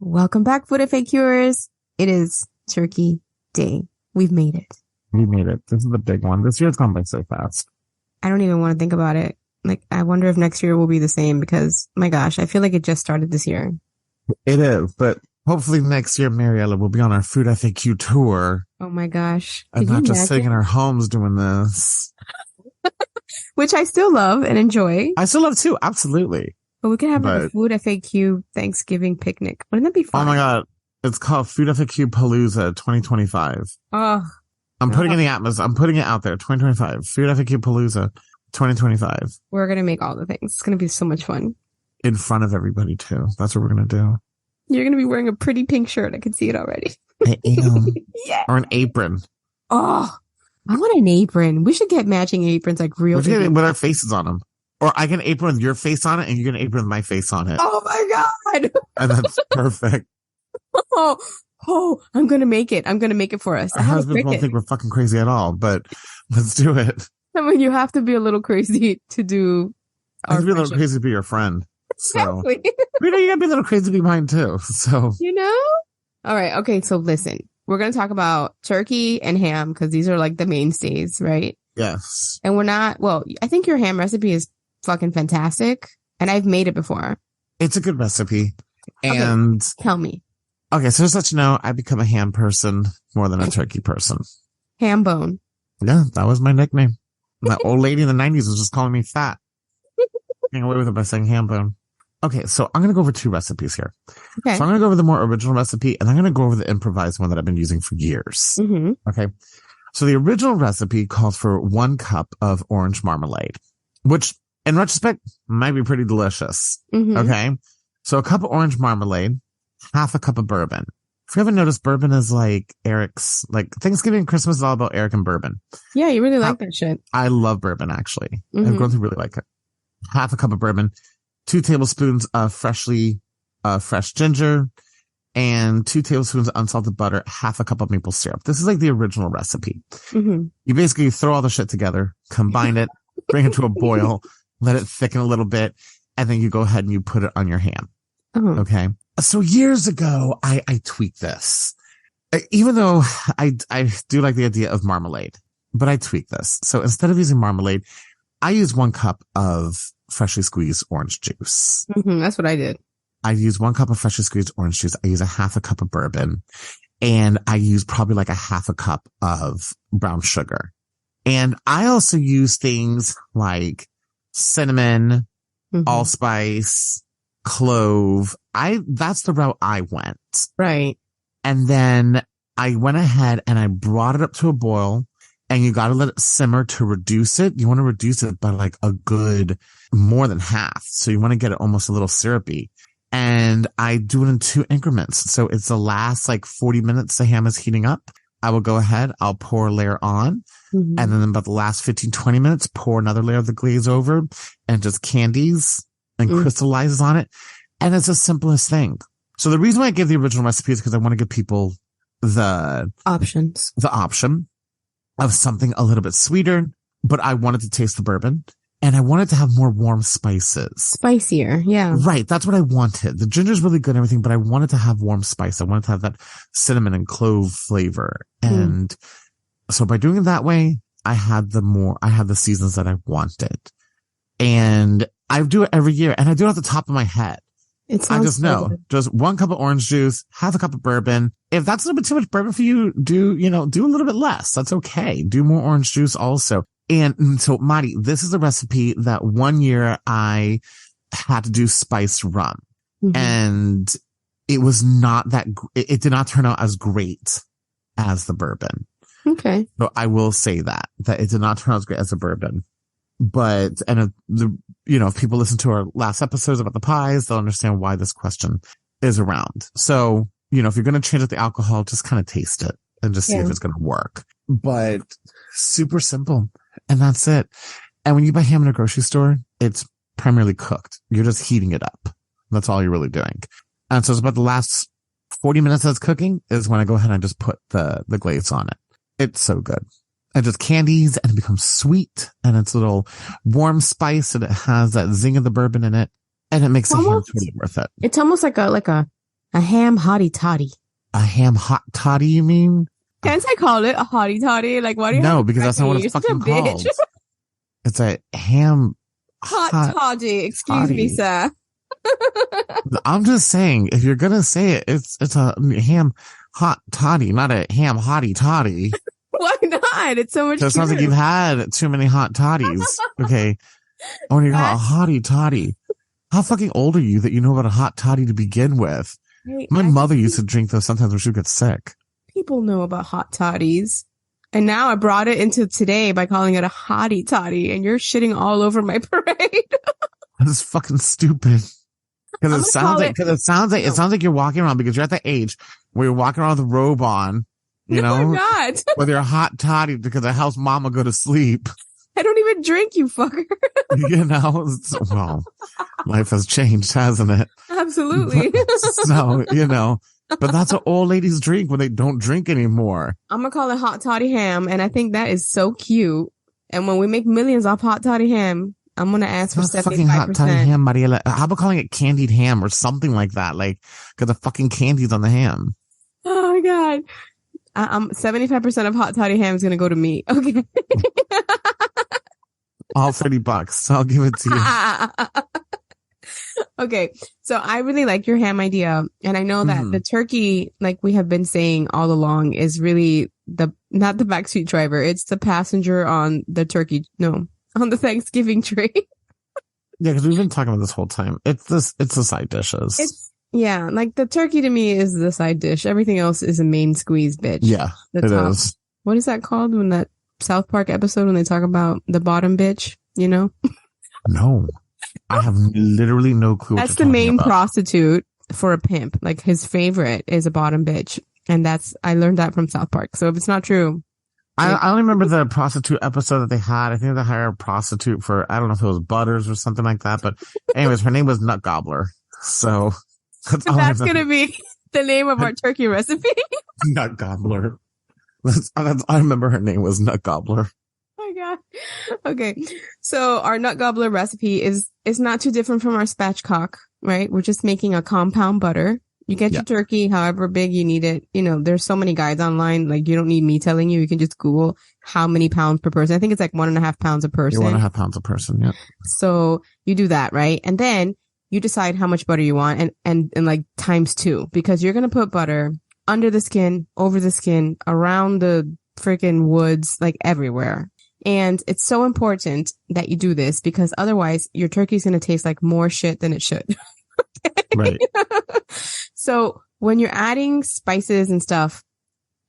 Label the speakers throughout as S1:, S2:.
S1: Welcome back, FoodFAQers. It is Turkey Day. We've made it.
S2: We made it. This is the big one. This year's gone by so fast.
S1: I don't even want to think about it. Like, I wonder if next year will be the same because, my gosh, I feel like it just started this year.
S2: It is, but hopefully next year, Mariela will be on our FoodFAQ tour.
S1: Oh my gosh.
S2: And not just sitting in our homes doing this.
S1: Which I still love and enjoy.
S2: I still love too. Absolutely.
S1: But we could have like a FoodFAQ Thanksgiving picnic. Wouldn't that be fun?
S2: Oh my God. It's called FoodFAQ Palooza 2025.
S1: Oh.
S2: I'm putting it in the atmosphere. I'm putting it out there. 2025. FoodFAQ Palooza 2025.
S1: We're going to make all the things. It's going to be so much fun.
S2: In front of everybody too. That's what we're going to do.
S1: You're going to be wearing a pretty pink shirt. I can see it already.
S2: I am.
S1: Yeah.
S2: Or an apron.
S1: Oh, I want an apron. We should get matching aprons like real.
S2: We should get it with our faces on them. Or I get an apron with your face on it and you get an apron with my face on it.
S1: Oh my God.
S2: And that's perfect.
S1: Oh, I'm going to make it. I'm going to make it for us.
S2: Our husbands won't think we're fucking crazy at all, but let's do it.
S1: I mean, you have to be a little crazy to do.
S2: I have to be a little crazy to be your friend. So,
S1: exactly.
S2: you gotta be a little crazy to be mine too. So,
S1: all right. Okay. So listen, we're going to talk about turkey and ham because these are like the mainstays, right?
S2: Yes.
S1: And I think your ham recipe is fucking fantastic. And I've made it before.
S2: It's a good recipe. And
S1: tell me.
S2: Okay. So just let you know, I become a ham person more than a turkey person.
S1: Ham bone.
S2: Yeah. That was my nickname. That old lady in the 90s was just calling me fat. Getting away with it by saying ham bone. Okay, so I'm going to go over two recipes here. Okay. So I'm going to go over the more original recipe, and I'm going to go over the improvised one that I've been using for years.
S1: Mm-hmm.
S2: Okay. So the original recipe calls for 1 cup of orange marmalade, which in retrospect might be pretty delicious.
S1: Mm-hmm.
S2: Okay. So a cup of orange marmalade, half a cup of bourbon. If you haven't noticed, bourbon is like Eric's, like Thanksgiving and Christmas is all about Eric and bourbon.
S1: Yeah, you really like that shit.
S2: I love bourbon, actually.
S1: Mm-hmm.
S2: I've grown to really like it. Half a cup of bourbon, 2 tablespoons of fresh ginger, and 2 tablespoons of unsalted butter, half a cup of maple syrup. This is like the original recipe.
S1: Mm-hmm.
S2: You basically throw all the shit together, combine it, bring it to a boil, let it thicken a little bit, and then you go ahead and you put it on your ham.
S1: Uh-huh.
S2: Okay. So years ago, I tweaked this. Even though I do like the idea of marmalade, but I tweaked this. So instead of using marmalade, I use 1 cup of freshly squeezed orange juice.
S1: Mm-hmm, that's what I did.
S2: I use 1 cup of freshly squeezed orange juice. I use a half a cup of bourbon, and I use probably like a half a cup of brown sugar. And I also use things like cinnamon, allspice, clove. That's the route I went.
S1: Right.
S2: And then I went ahead and I brought it up to a boil. And you got to let it simmer to reduce it. You want to reduce it by like a good more than half. So you want to get it almost a little syrupy. And I do it in 2 increments. So it's the last like 40 minutes the ham is heating up. I will go ahead. I'll pour a layer on. Mm-hmm. And then about the last 15, 20 minutes, pour another layer of the glaze over and just candies and crystallizes on it. And it's the simplest thing. So the reason why I give the original recipe is because I want to give people the option of something a little bit sweeter, but I wanted to taste the bourbon and I wanted to have more warm spices.
S1: Spicier. Yeah.
S2: Right. That's what I wanted. The ginger's really good and everything, but I wanted to have warm spice. I wanted to have that cinnamon and clove flavor. And so by doing it that way, I had the seasons that I wanted. And I do it every year and I do it off the top of my head. I just know, just 1 cup of orange juice, half a cup of bourbon. If that's a little bit too much bourbon for you, do a little bit less. That's okay. Do more orange juice also. And so, Madi, this is a recipe that one year I had to do spiced rum. Mm-hmm. And it was not it did not turn out as great as the bourbon.
S1: Okay.
S2: So I will say that it did not turn out as great as the bourbon. But, if people listen to our last episodes about the pies, they'll understand why this question is around. So, if you're going to change up the alcohol, just kind of taste it and just see if it's going to work. But super simple. And that's it. And when you buy ham in a grocery store, it's primarily cooked. You're just heating it up. That's all you're really doing. And so it's about the last 40 minutes that's cooking is when I go ahead and just put the glaze on it. It's so good. And just candies and it becomes sweet and it's a little warm spice and it has that zing of the bourbon in it and it makes it totally worth it.
S1: It's almost like a A ham hottie toddy.
S2: A ham hot toddy, you mean?
S1: Can't I call it a hottie toddy? Like, why do you have
S2: No,
S1: to
S2: because
S1: correct
S2: that's not
S1: me?
S2: what
S1: You're
S2: it's
S1: such a
S2: fucking
S1: bitch.
S2: called. It's a ham
S1: Hot toddy. Excuse me, sir.
S2: I'm just saying, if you're gonna say it, it's a ham hot toddy, not a ham hottie toddy.
S1: Why not? It's so much
S2: So it sounds like you've had too many hot toddies. Okay. Oh, you call it a hottie toddy. How fucking old are you that you know about a hot toddy to begin with?
S1: Hey,
S2: My mother used to drink those sometimes when she would get sick.
S1: People know about hot toddies. And now I brought it into today by calling it a hottie toddy, and you're shitting all over my parade.
S2: That's fucking stupid. Because it sounds like you're walking around because you're at the age where you're walking around with a robe on, you know?
S1: I'm not.
S2: With your hot toddy because the house mama go to sleep.
S1: I don't even drink, you fucker.
S2: You know? Well, life has changed, hasn't it?
S1: Absolutely.
S2: So, you know. But that's what old ladies drink when they don't drink anymore.
S1: I'm going to call it hot toddy ham, and I think that is so cute. And when we make millions off hot toddy ham, I'm going to ask for 75%.
S2: Fucking hot toddy ham, Mariela. How about calling it candied ham or something like that? Like, cause the fucking candy's on the ham.
S1: Oh my God. 75% of hot toddy ham is going to go to me. Okay.
S2: All $30. I'll give it to you.
S1: Okay. So I really like your ham idea. And I know that the turkey, like we have been saying all along, is really not the backseat driver. It's the passenger on the turkey. No, on the Thanksgiving tree.
S2: Yeah. Cause we've been talking about this whole time. It's the side dishes.
S1: Yeah. Like the turkey to me is the side dish. Everything else is a main squeeze, bitch.
S2: Yeah. It is.
S1: What is that called when that South Park episode when they talk about the bottom bitch, you know?
S2: No. I have literally no clue.
S1: That's the main prostitute for a pimp. Like his favorite is a bottom bitch. And I learned that from South Park. So if it's not true.
S2: I only remember the prostitute episode that they had. I think they hired a prostitute for, I don't know if it was Butters or something like that. But anyways, her name was Nut Gobbler. So
S1: that's going to be the name of our turkey recipe.
S2: Nut Gobbler. I remember her name was Nut Gobbler.
S1: Oh my God. Okay. So our Nut Gobbler recipe is not too different from our spatchcock, right? We're just making a compound butter. You get your turkey, however big you need it. You know, there's so many guides online. Like you don't need me telling you. You can just Google how many pounds per person. I think it's like 1.5 pounds a person.
S2: 1.5 pounds a person. Yeah.
S1: So you do that, right? And then you decide how much butter you want and like times 2, because you're going to put butter under the skin, over the skin, around the freaking woods, like everywhere. And it's so important that you do this because otherwise your turkey's going to taste like more shit than it should.
S2: Right.
S1: So when you're adding spices and stuff,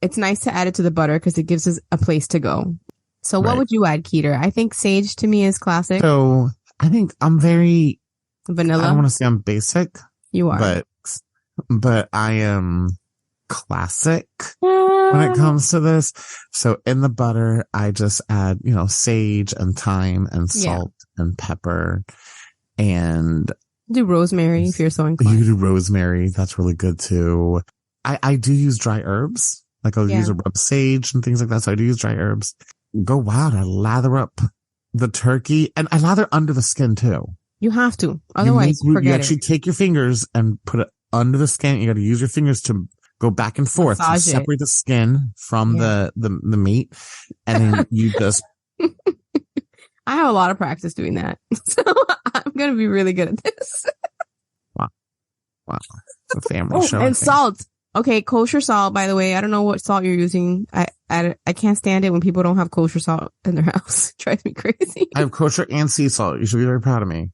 S1: it's nice to add it to the butter because it gives us a place to go. So what would you add, Keeter? I think sage to me is classic.
S2: So I think I'm very
S1: vanilla.
S2: I don't want to say I'm basic.
S1: You are.
S2: But I am classic when it comes to this. So in the butter, I just add, sage and thyme and salt and pepper and
S1: do rosemary if you're so inclined.
S2: You can do rosemary. That's really good too. I do use dry herbs. Like I'll use a rub sage and things like that. So I do use dry herbs. Go wild. I lather up the turkey and I lather under the skin too.
S1: You have to. Otherwise, forget
S2: you actually take your fingers and put it under the skin. You got to use your fingers to go back and forth to separate the skin from the meat. And then you just.
S1: I have a lot of practice doing that. So I'm going to be really good at this.
S2: Wow. It's a family show.
S1: And salt. Okay. Kosher salt, by the way. I don't know what salt you're using. I can't stand it when people don't have kosher salt in their house. It drives me crazy.
S2: I have kosher and sea salt. You should be very proud of me.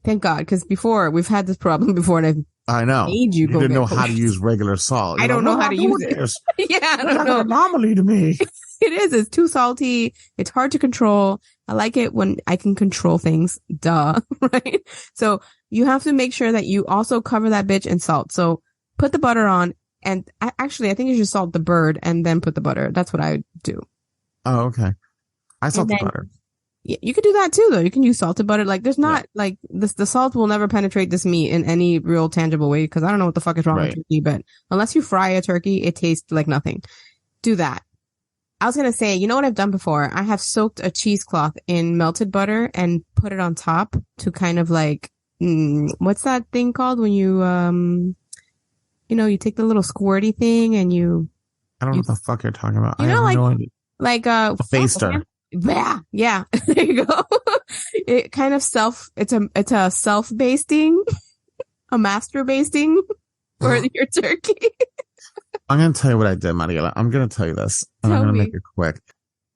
S1: Thank God. Because before we've had this problem before and
S2: I know.
S1: You
S2: didn't know how to use regular salt.
S1: I don't know how to use it. Yeah, I don't know.
S2: An anomaly to me.
S1: It is. It's too salty. It's hard to control. I like it when I can control things. Duh. Right? So you have to make sure that you also cover that bitch in salt. So put the butter on. And I think you should salt the bird and then put the butter. That's what I do.
S2: Oh, okay. I salt the butter.
S1: Yeah, you could do that too, though. You can use salted butter. Like, there's not like this. The salt will never penetrate this meat in any real tangible way because I don't know what the fuck is wrong with turkey. But unless you fry a turkey, it tastes like nothing. Do that. I was gonna say, you know what I've done before? I have soaked a cheesecloth in melted butter and put it on top to kind of like, what's that thing called when you you take the little squirty thing and
S2: I don't know what the fuck you're talking about.
S1: You
S2: I
S1: know,
S2: have no idea.
S1: like
S2: A baster.
S1: Yeah. There you go. It kind of it's a self-basting, a master basting for your turkey.
S2: I'm going to tell you what I did, Mariela. I'm going to tell you this, and I'm going to make it quick.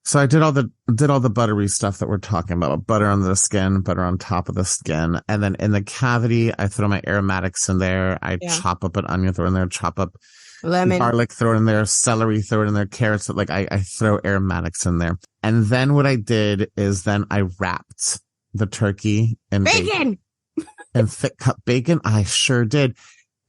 S2: So I did all the buttery stuff that we're talking about. Butter on the skin, butter on top of the skin. And then in the cavity, I throw my aromatics in there. I chop up an onion, throw in there, chop up
S1: lemon,
S2: garlic, throw it in there, celery, throw it in there, carrots. Like I throw aromatics in there. And then what I did is then I wrapped the turkey in bacon and thick cut bacon. I sure did.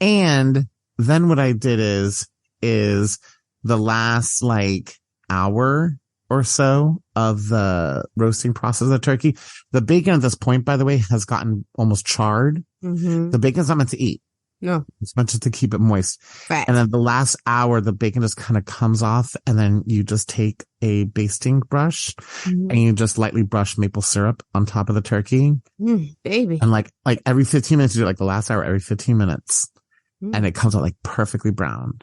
S2: And then what I did is the last like hour or so of the roasting process of the turkey. The bacon at this point, by the way, has gotten almost charred. Mm-hmm. The bacon's not meant to eat.
S1: No.
S2: It's meant to keep it moist.
S1: Right.
S2: And then the last hour, the bacon just kind of comes off, and then you just take a basting brush and you just lightly brush maple syrup on top of the turkey.
S1: Baby.
S2: And like every 15 minutes, you do like the last hour, every 15 minutes. And it comes out like perfectly brown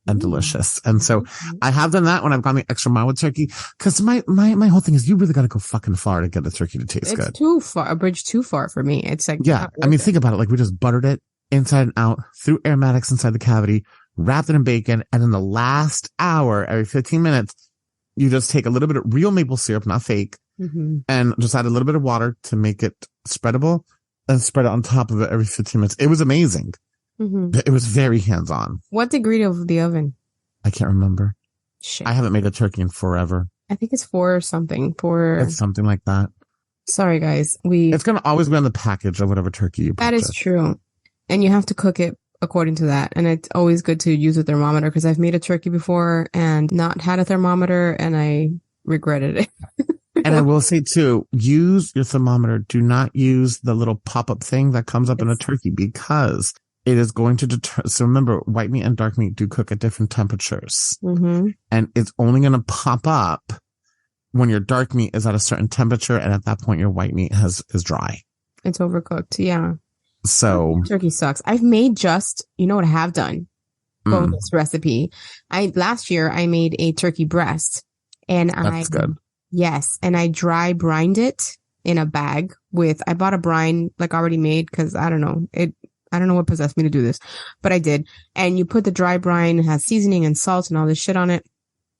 S2: and delicious. And so I have done that when I've gone the extra mile with turkey. Cause my whole thing is you really got to go fucking far to get the turkey to taste good.
S1: It's too far, a bridge too far for me. It's like,
S2: yeah. I mean, think about it. Like we just buttered it inside and out, threw aromatics inside the cavity, wrapped it in bacon. And in the last hour, every 15 minutes, you just take a little bit of real maple syrup, not fake, and just add a little bit of water to make it spreadable and spread it on top of it every 15 minutes. It was amazing. It was very hands-on.
S1: What degree of the oven?
S2: I can't remember.
S1: Shit.
S2: I haven't made a turkey in forever.
S1: I think it's 4 or something.
S2: It's something like that.
S1: Sorry, guys.
S2: It's going to always be on the package of whatever turkey you purchase.
S1: That is true. And you have to cook it according to that. And it's always good to use a thermometer because I've made a turkey before and not had a thermometer and I regretted it.
S2: And I will say too, use your thermometer. Do not use the little pop-up thing that comes up in a turkey because it is going to deter. So remember, white meat and dark meat do cook at different temperatures. And it's only going to pop up when your dark meat is at a certain temperature. And at that point, your white meat is dry.
S1: It's overcooked. Yeah.
S2: So
S1: turkey sucks. I've made you know what I have done? Bonus recipe. Last year I made a turkey breast and
S2: that's good.
S1: Yes. And I dry brined it in a bag I bought a brine like already made because I don't know what possessed me to do this, but I did. And you put the dry brine, it has seasoning and salt and all this shit on it.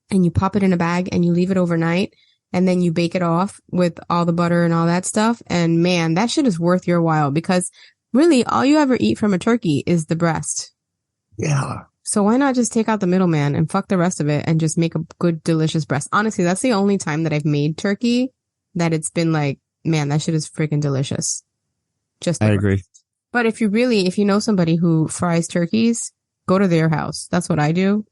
S1: And you pop it in a bag and you leave it overnight. And then you bake it off with all the butter and all that stuff. And man, that shit is worth your while because really all you ever eat from a turkey is the breast.
S2: Yeah.
S1: So why not just take out the middleman and fuck the rest of it and just make a good, delicious breast? Honestly, that's the only time that I've made turkey that it's been like, man, that shit is freaking delicious.
S2: I agree.
S1: But if you know somebody who fries turkeys, go to their house. That's what I do.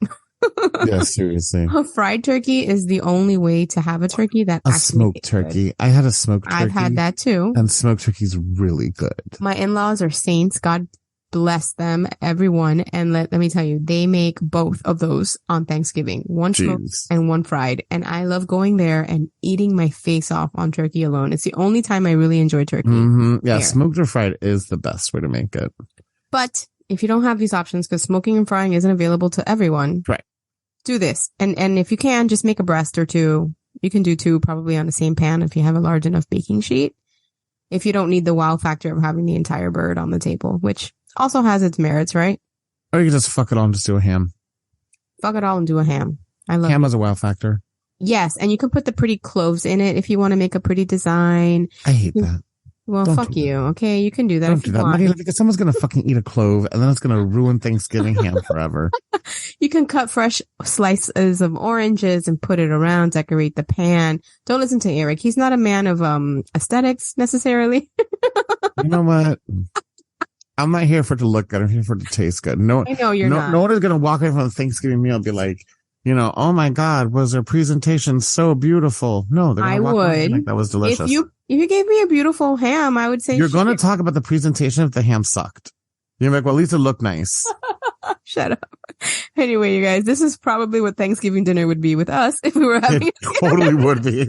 S2: Yeah, seriously.
S1: A fried turkey is the only way to have a turkey that
S2: a smoked turkey. Good. I had a smoked turkey.
S1: I've had that too.
S2: And smoked turkey's really good.
S1: My in-laws are saints. God bless them, everyone. And let me tell you, they make both of those on Thanksgiving. One smoked and one fried. And I love going there and eating my face off on turkey alone. It's the only time I really enjoy turkey.
S2: Yeah, smoked or fried is the best way to make it.
S1: But if you don't have these options, because smoking and frying isn't available to everyone,
S2: right?
S1: Do this. And if you can, just make a breast or two. You can do 2 probably on the same pan if you have a large enough baking sheet. If you don't need the wow factor of having the entire bird on the table, which also has its merits, right?
S2: Or you can just fuck it all and just do a ham.
S1: Fuck it all and do a ham. I love
S2: ham has a wow factor.
S1: Yes. And you can put the pretty cloves in it if you want to make a pretty design.
S2: I hate that.
S1: Well, fuck you. Okay. You can do that.
S2: Don't do that. Mariela, because someone's going to fucking eat a clove and then it's going to ruin Thanksgiving ham forever.
S1: You can cut fresh slices of oranges and put it around, decorate the pan. Don't listen to Eric. He's not a man of aesthetics necessarily.
S2: You know what? I'm not here for it to look good. I'm here for it to taste good. No,
S1: I know you're not.
S2: No one is going to walk away from a Thanksgiving meal and be like, oh my God, was their presentation so beautiful? No, they're going to walk away like that was delicious.
S1: If you gave me a beautiful ham, I would say
S2: you're going to talk about the presentation if the ham sucked. You're like, well, at least it looked nice.
S1: Shut up. Anyway, you guys, this is probably what Thanksgiving dinner would be with us if we were having
S2: it. Totally would be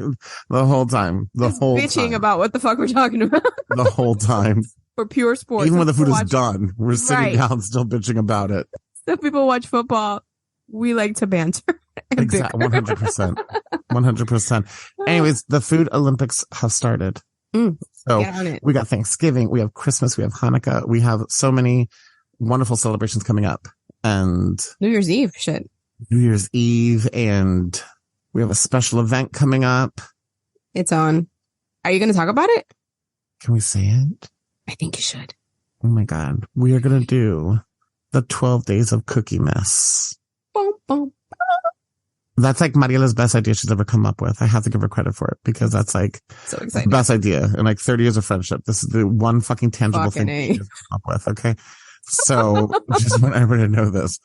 S2: the whole time.
S1: Bitching about what the fuck we're talking about.
S2: The whole time.
S1: For pure sports.
S2: Even when the food is done, we're sitting down still bitching about it.
S1: Some people watch football. We like to banter.
S2: Exactly. 100%. 100%. Anyways, the Food Olympics have started. So we got Thanksgiving, we have Christmas, we have Hanukkah, we have so many wonderful celebrations coming up, and
S1: New Year's Eve, shit.
S2: New Year's Eve, and we have a special event coming up.
S1: It's on. Are you going to talk about it?
S2: Can we say it?
S1: I think you should.
S2: Oh my God. We are going to do the 12 days of cookie mess.
S1: Boom, boom.
S2: That's like Mariela's best idea she's ever come up with. I have to give her credit for it because that's like
S1: so exciting.
S2: The best idea in like 30 years of friendship. This is the one fucking tangible thing she's come up with. Okay. So just want everyone to know this.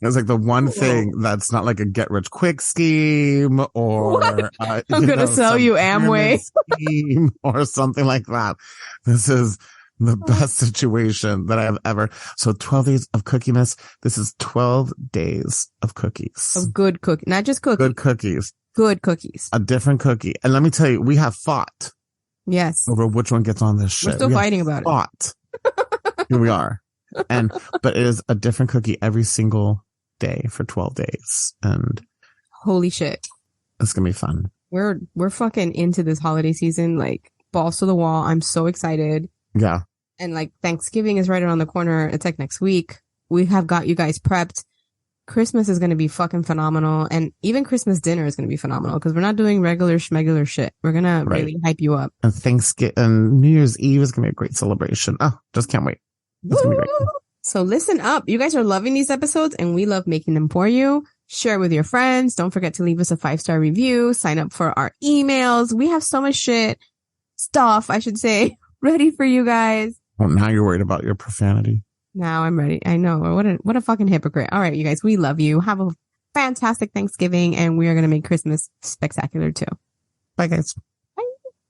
S2: It's like the one thing that's not like a get rich quick scheme or
S1: I'm going to sell you Amway
S2: scheme or something like that. This is the best situation that I have ever. So 12 days of cookie mess. This is 12 days of cookies.
S1: Of good cookies. Not just cookies.
S2: Good cookies.
S1: Good cookies.
S2: A different cookie. And let me tell you, we have fought.
S1: Yes.
S2: Over which one gets on this shit.
S1: We're still fighting about
S2: it. Here we are. But it is a different cookie every single day for 12 days. And
S1: holy shit.
S2: It's going to be fun.
S1: We're fucking into this holiday season. Like balls to the wall. I'm so excited.
S2: Yeah.
S1: And like Thanksgiving is right around the corner. It's like next week. We have got you guys prepped. Christmas is going to be fucking phenomenal. And even Christmas dinner is going to be phenomenal because we're not doing regular schmegular shit. We're going to really hype you up.
S2: And Thanksgiving and New Year's Eve is going to be a great celebration. Oh, just can't wait. It's going to be great.
S1: So listen up. You guys are loving these episodes and we love making them for you. Share with your friends. Don't forget to leave us a 5-star review. Sign up for our emails. We have so much stuff, I should say, ready for you guys.
S2: Well, now you're worried about your profanity.
S1: Now I'm ready. I know. What a fucking hypocrite. All right, you guys, we love you. Have a fantastic Thanksgiving and we are going to make Christmas spectacular too.
S2: Bye guys.